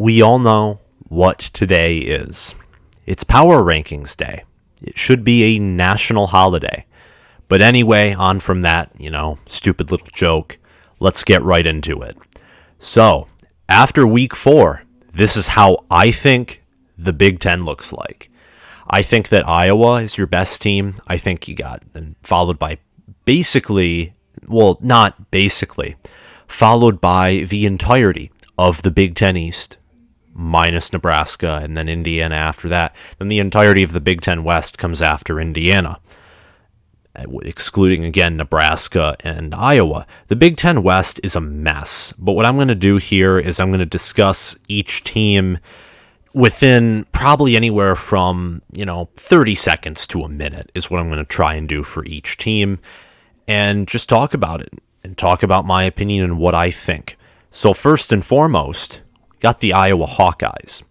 We all know what today is. It's Power Rankings Day. It should be a national holiday. But anyway, on from that, stupid little joke. Let's get right into it. So, after week 4, this is how I think the Big Ten looks like. I think that Iowa is your best team. I think you got, and followed by followed by the entirety of the Big Ten East, minus Nebraska, and then Indiana after that. Then the entirety of the Big Ten West comes after Indiana, excluding, again, Nebraska and Iowa. The Big Ten West is a mess, but what I'm going to do here is I'm going to discuss each team within probably anywhere from, 30 seconds to a minute is what I'm going to try and do for each team, and just talk about it, and talk about my opinion and what I think. So first and foremost, got the Iowa Hawkeyes.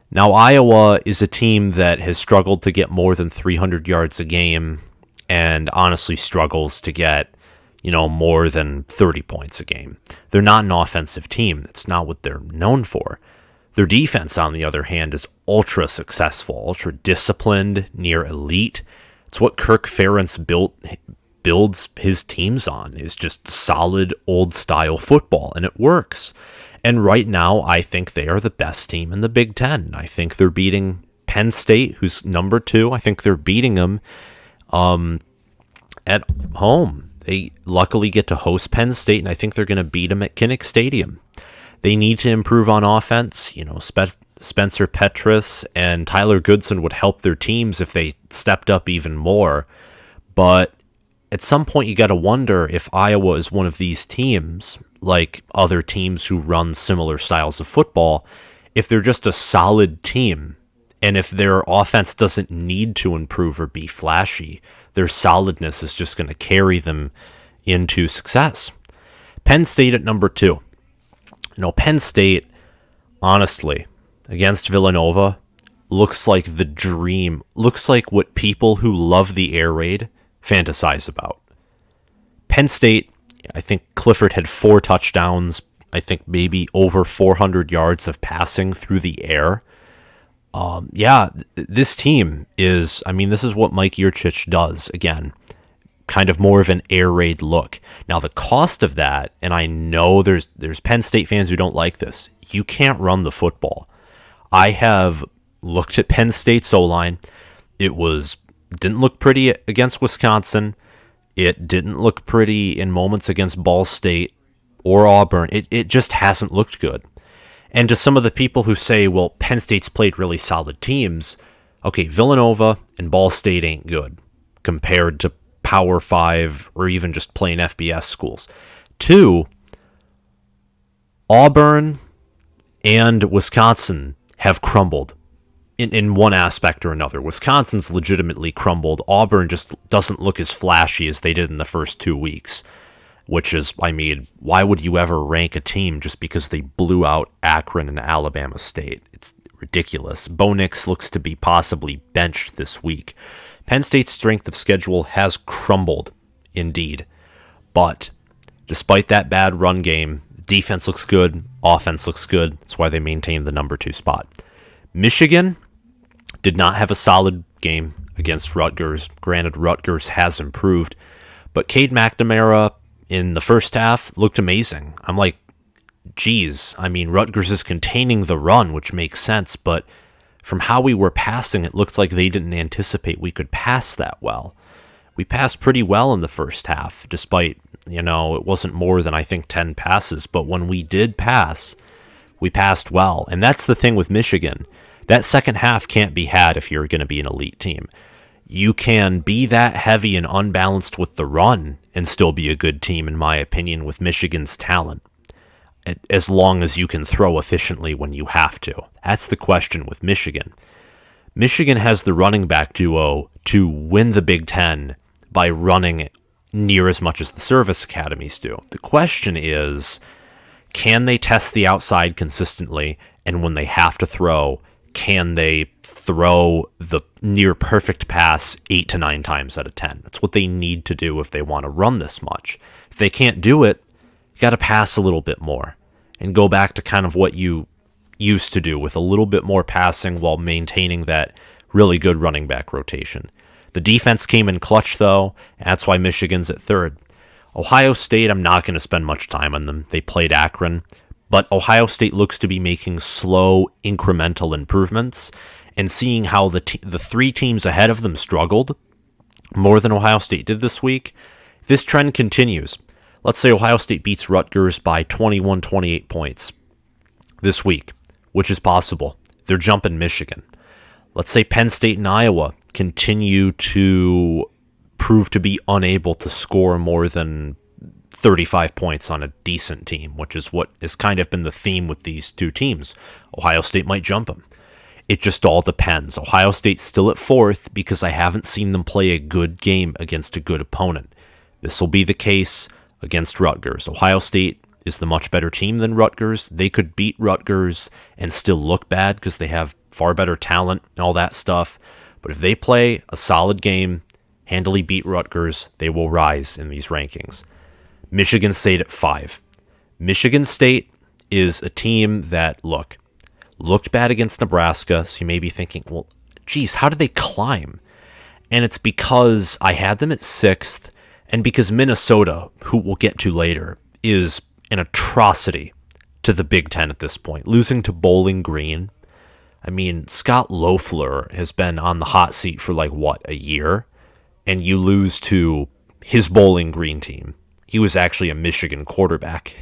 Now, Iowa is a team that has struggled to get more than 300 yards a game and honestly struggles to get, more than 30 points a game. They're not an offensive team. That's not what they're known for. Their defense, on the other hand, is ultra successful, ultra disciplined, near elite. It's what Kirk Ferentz builds his teams on, is just solid old-style football, and it works. And right now, I think they are the best team in the Big Ten. I think they're beating Penn State, who's number 2. I think they're beating them at home. They luckily get to host Penn State, and I think they're going to beat them at Kinnick Stadium. They need to improve on offense. Spencer Petras and Tyler Goodson would help their teams if they stepped up even more. But at some point, you got to wonder if Iowa is one of these teams, like other teams who run similar styles of football, if they're just a solid team, and if their offense doesn't need to improve or be flashy, their solidness is just going to carry them into success. Penn State at number 2. Penn State, honestly, against Villanova, looks like the dream, looks like what people who love the air raid fantasize about. Penn State, I think Clifford had 4 touchdowns, I think maybe over 400 yards of passing through the air. This team is, this is what Mike Yurcich does, again, kind of more of an air raid look. Now, the cost of that, and I know there's Penn State fans who don't like this, you can't run the football. I have looked at Penn State's O-line. It didn't look pretty against Wisconsin. It didn't look pretty in moments against Ball State or Auburn. It just hasn't looked good. And to some of the people who say, well, Penn State's played really solid teams, okay, Villanova and Ball State ain't good compared to Power 5 or even just plain FBS schools. 2, Auburn and Wisconsin have crumbled in one aspect or another. Wisconsin's legitimately crumbled. Auburn just doesn't look as flashy as they did in the first 2 weeks, which is, why would you ever rank a team just because they blew out Akron and Alabama State? It's ridiculous. Bo Nix looks to be possibly benched this week. Penn State's strength of schedule has crumbled, indeed. But despite that bad run game, defense looks good, offense looks good. That's why they maintain the number 2 spot. Michigan did not have a solid game against Rutgers. Granted, Rutgers has improved, but Cade McNamara in the first half looked amazing. I'm like, geez, Rutgers is containing the run, which makes sense, but from how we were passing, it looked like they didn't anticipate we could pass that well. We passed pretty well in the first half, despite, it wasn't more than, I think, 10 passes. But when we did pass, we passed well. And that's the thing with Michigan. That second half can't be had if you're going to be an elite team. You can be that heavy and unbalanced with the run and still be a good team, in my opinion, with Michigan's talent, as long as you can throw efficiently when you have to. That's the question with Michigan. Michigan has the running back duo to win the Big Ten by running near as much as the service academies do. The question is, can they test the outside consistently? And when they have to throw, can they throw the near perfect pass 8 to 9 times out of 10? That's what they need to do if they want to run this much. If they can't do it, you got to pass a little bit more. and go back to kind of what you used to do with a little bit more passing while maintaining that really good running back rotation. The defense came in clutch, though, and that's why Michigan's at third. Ohio State, I'm not going to spend much time on them. They played Akron, but Ohio State looks to be making slow, incremental improvements, and seeing how the three teams ahead of them struggled more than Ohio State did this week, this trend continues. Let's say Ohio State beats Rutgers by 21, 28 points this week, which is possible. They're jumping Michigan. Let's say Penn State and Iowa continue to prove to be unable to score more than 35 points on a decent team, which is what has kind of been the theme with these two teams. Ohio State might jump them. It just all depends. Ohio State's still at fourth because I haven't seen them play a good game against a good opponent. This will be the case against Rutgers. Ohio State is the much better team than Rutgers. They could beat Rutgers and still look bad because they have far better talent and all that stuff. But if they play a solid game, handily beat Rutgers, they will rise in these rankings. Michigan State at 5. Michigan State is a team that, looked bad against Nebraska, so you may be thinking, well, geez, how did they climb? And it's because I had them at 6th, and because Minnesota, who we'll get to later, is an atrocity to the Big Ten at this point. Losing to Bowling Green. I mean, Scott Loeffler has been on the hot seat for a year? And you lose to his Bowling Green team. He was actually a Michigan quarterback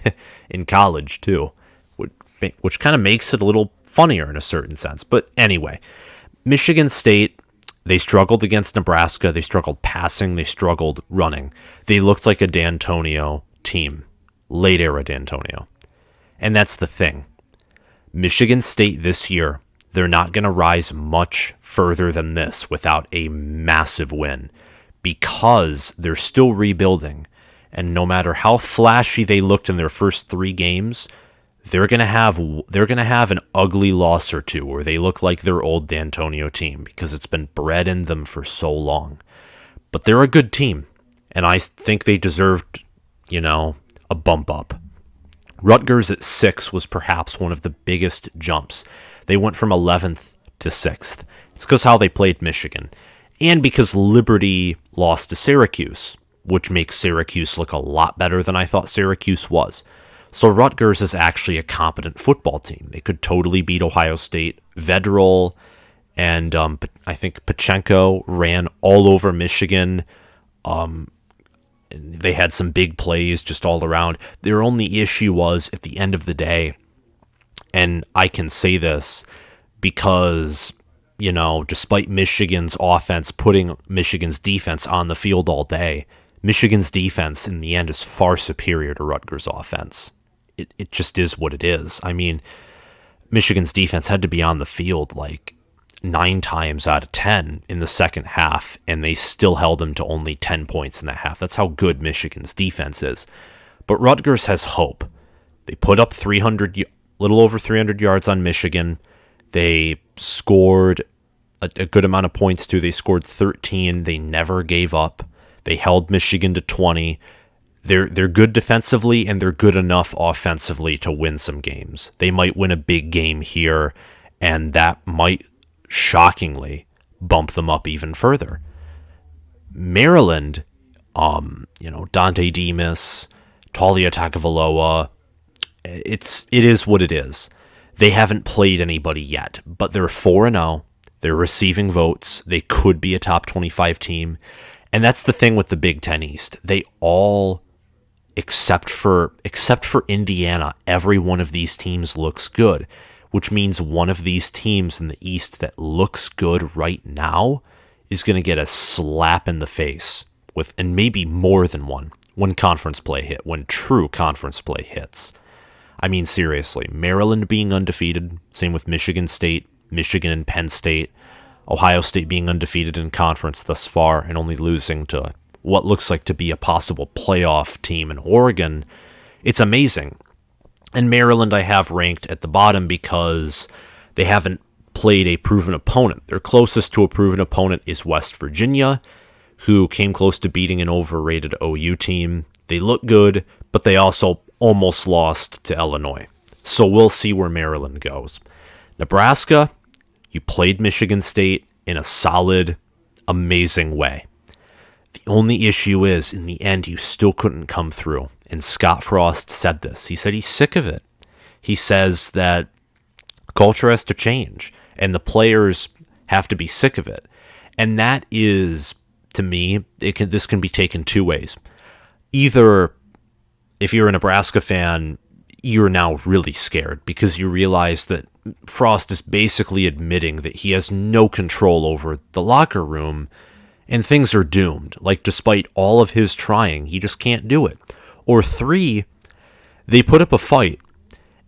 in college, too, which kind of makes it a little funnier in a certain sense. But anyway, Michigan State, they struggled against Nebraska. They struggled passing. They struggled running. They looked like a D'Antonio team, late era D'Antonio. And that's the thing. Michigan State this year, they're not going to rise much further than this without a massive win because they're still rebuilding. And no matter how flashy they looked in their first 3 games, they're gonna have an ugly loss or two where they look like their old D'Antonio team because it's been bred in them for so long. But they're a good team, and I think they deserved, a bump up. Rutgers at 6 was perhaps one of the biggest jumps. They went from 11th to 6th. It's because how they played Michigan, and because Liberty lost to Syracuse, which makes Syracuse look a lot better than I thought Syracuse was. So Rutgers is actually a competent football team. They could totally beat Ohio State. Vedral and I think Pachenko ran all over Michigan. They had some big plays just all around. Their only issue was at the end of the day, and I can say this because, despite Michigan's offense putting Michigan's defense on the field all day, Michigan's defense in the end is far superior to Rutgers' offense. It just is what it is. I mean, Michigan's defense had to be on the field 9 times out of 10 in the second half, and they still held them to only 10 points in that half. That's how good Michigan's defense is. But Rutgers has hope. They put up little over 300 yards on Michigan. They scored a good amount of points too. They scored 13. They never gave up. They held Michigan to 20. They're good defensively, and they're good enough offensively to win some games. They might win a big game here, and that might shockingly bump them up even further. Maryland, Dante Demas, Talia Tagovailoa, it is what it is. They haven't played anybody yet, but they're 4-0. They're receiving votes. They could be a top 25 team. And that's the thing with the Big Ten East. They all, except for Indiana, every one of these teams looks good, which means one of these teams in the East that looks good right now is going to get a slap in the face and maybe more than one when true conference play hits. I mean, seriously, Maryland being undefeated, same with Michigan State, Michigan and Penn State, Ohio State being undefeated in conference thus far and only losing to what looks like to be a possible playoff team in Oregon. It's amazing. And Maryland I have ranked at the bottom because they haven't played a proven opponent. Their closest to a proven opponent is West Virginia, who came close to beating an overrated OU team. They look good, but they also almost lost to Illinois. So we'll see where Maryland goes. Nebraska, you played Michigan State in a solid, amazing way. The only issue is, in the end, you still couldn't come through. And Scott Frost said this. He said he's sick of it. He says that culture has to change, and the players have to be sick of it. And that is, to me, this can be taken two ways. Either, if you're a Nebraska fan, you're now really scared because you realize that Frost is basically admitting that he has no control over the locker room and things are doomed. Like, despite all of his trying, he just can't do it. Or three, they put up a fight.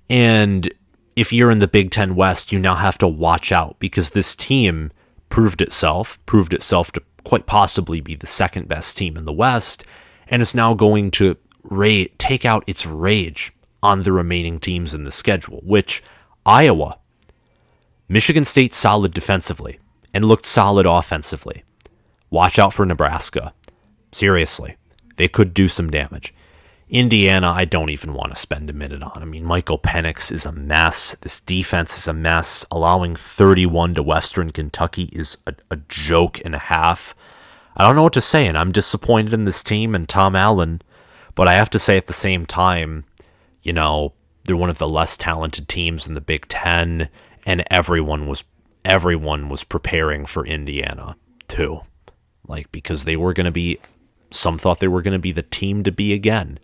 And if you're in the Big Ten West, you now have to watch out because this team proved itself to quite possibly be the second best team in the West, and is now going to take out its rage on the remaining teams in the schedule, which Iowa, Michigan State solid defensively and looked solid offensively. Watch out for Nebraska. Seriously, they could do some damage. Indiana, I don't even want to spend a minute on. I mean, Michael Penix is a mess. This defense is a mess. Allowing 31 to Western Kentucky is a joke and a half. I don't know what to say, and I'm disappointed in this team and Tom Allen, but I have to say at the same time, you know, they're one of the less talented teams in the Big Ten, and everyone was preparing for Indiana too. Like, because they were going to be, some thought they were going to be the team to be again.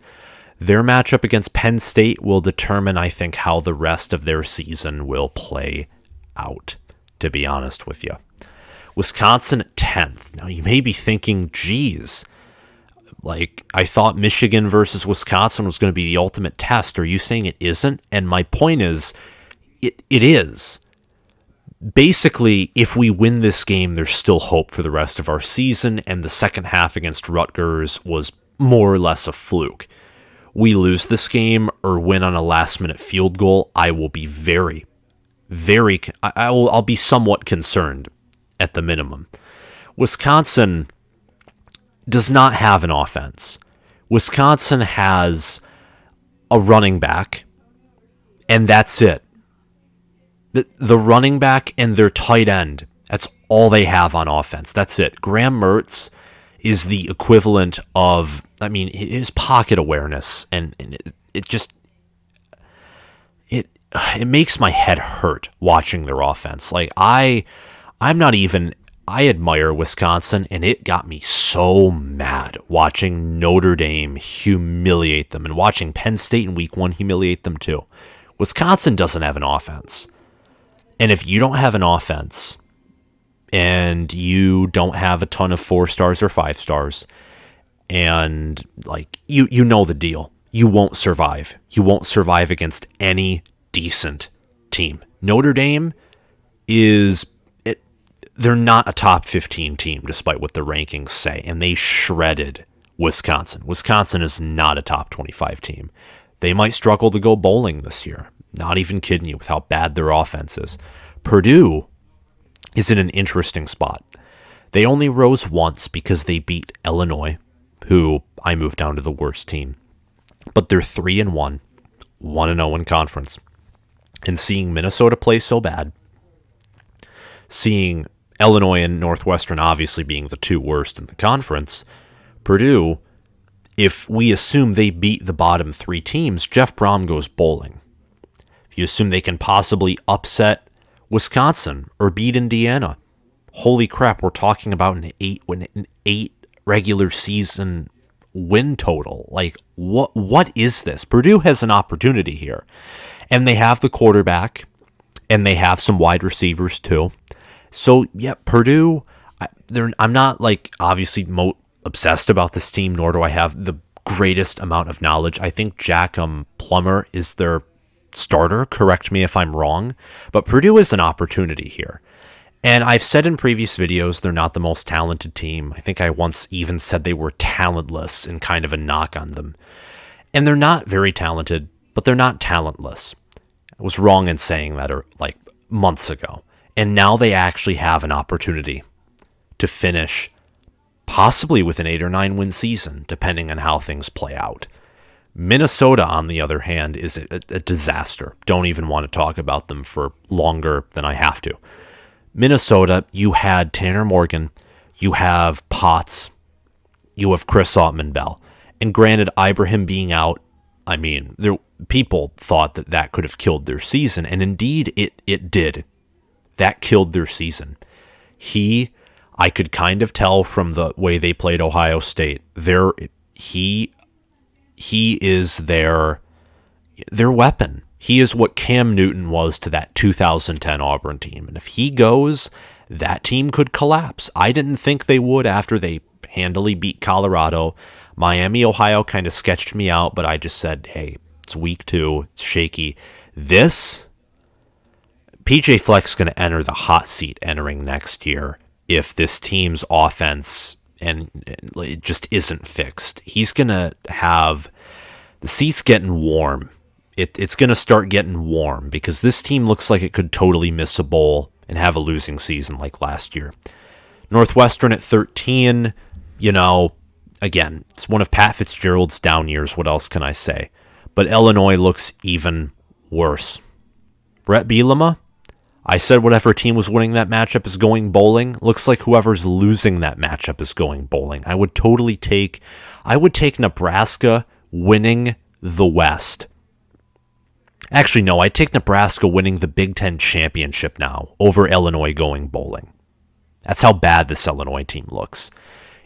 Their matchup against Penn State will determine, I think, how the rest of their season will play out, to be honest with you. Wisconsin at 10th. Now, you may be thinking, geez, like, I thought Michigan versus Wisconsin was going to be the ultimate test. Are you saying it isn't? And my point is, it is. Basically, if we win this game, there's still hope for the rest of our season, and the second half against Rutgers was more or less a fluke. We lose this game or win on a last-minute field goal, I will be I'll be somewhat concerned at the minimum. Wisconsin does not have an offense. Wisconsin has a running back, and that's it. The running back and their tight end, that's all they have on offense. That's it. Graham Mertz is the equivalent of, I mean, his pocket awareness, and it makes my head hurt watching their offense. Like, I admire Wisconsin, and it got me so mad watching Notre Dame humiliate them and watching Penn State in week 1 humiliate them too. Wisconsin doesn't have an offense. And if you don't have an offense and you don't have a ton of 4 stars or 5 stars, and like you know the deal, you won't survive. You won't survive against any decent team. Notre Dame they're not a top 15 team despite what the rankings say, and they shredded Wisconsin. Wisconsin is not a top 25 team. They might struggle to go bowling this year. Not even kidding you with how bad their offense is. Purdue is in an interesting spot. They only rose once because they beat Illinois, who I moved down to the worst team. But they're 3-1, 1-0 in conference. And seeing Minnesota play so bad, seeing Illinois and Northwestern obviously being the 2 worst in the conference, Purdue, if we assume they beat the bottom 3 teams, Jeff Brom goes bowling. You assume they can possibly upset Wisconsin or beat Indiana. Holy crap, we're talking about an 8 regular season win total. Like, what is this? Purdue has an opportunity here. And they have the quarterback, and they have some wide receivers too. So, yeah, Purdue, I'm not, like, obviously obsessed about this team, nor do I have the greatest amount of knowledge. I think Jack Plummer is their starter, correct me if I'm wrong, but Purdue is an opportunity here. And I've said in previous videos they're not the most talented team. I think I once even said they were talentless in kind of a knock on them. And they're not very talented, but they're not talentless. I was wrong in saying that like months ago. And now they actually have an opportunity to finish possibly with an 8 or 9 win season, depending on how things play out. Minnesota, on the other hand, is a disaster. Don't even want to talk about them for longer than I have to. Minnesota, you had Tanner Morgan, you have Potts, you have Chris Autman-Bell. And granted, Ibrahim being out, I mean, people thought that could have killed their season, and indeed it did. That killed their season. I could kind of tell from the way they played Ohio State, he is their weapon. He is what Cam Newton was to that 2010 Auburn team. And if he goes, that team could collapse. I didn't think they would after they handily beat Colorado. Miami, Ohio kind of sketched me out, but I just said, hey, it's week 2. It's shaky. This, PJ Fleck's going to enter the hot seat entering next year if this team's offense and it just isn't fixed. He's going to have the seats getting warm. It's going to start getting warm because this team looks like it could totally miss a bowl and have a losing season like last year. Northwestern at 13, again, it's one of Pat Fitzgerald's down years. What else can I say? But Illinois looks even worse. Brett Bielema, I said whatever team was winning that matchup is going bowling. Looks like whoever's losing that matchup is going bowling. I would take Nebraska winning the West. Actually, no, I'd take Nebraska winning the Big Ten championship now over Illinois going bowling. That's how bad this Illinois team looks.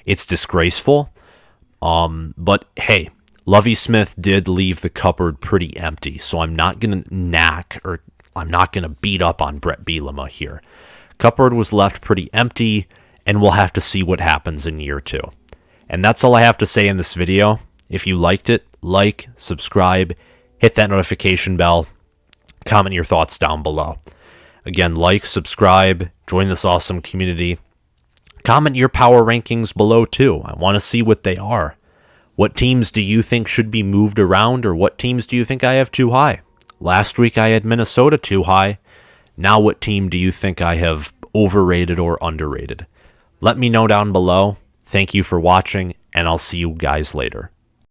It's disgraceful. But hey, Lovie Smith did leave the cupboard pretty empty, so I'm not going to beat up on Brett Bielema here. Cupboard was left pretty empty, and we'll have to see what happens in year 2. And that's all I have to say in this video. If you liked it, like, subscribe, hit that notification bell, comment your thoughts down below. Again, like, subscribe, join this awesome community. Comment your power rankings below too. I want to see what they are. What teams do you think should be moved around, or what teams do you think I have too high? Last week I had Minnesota too high. Now what team do you think I have overrated or underrated? Let me know down below. Thank you for watching, and I'll see you guys later.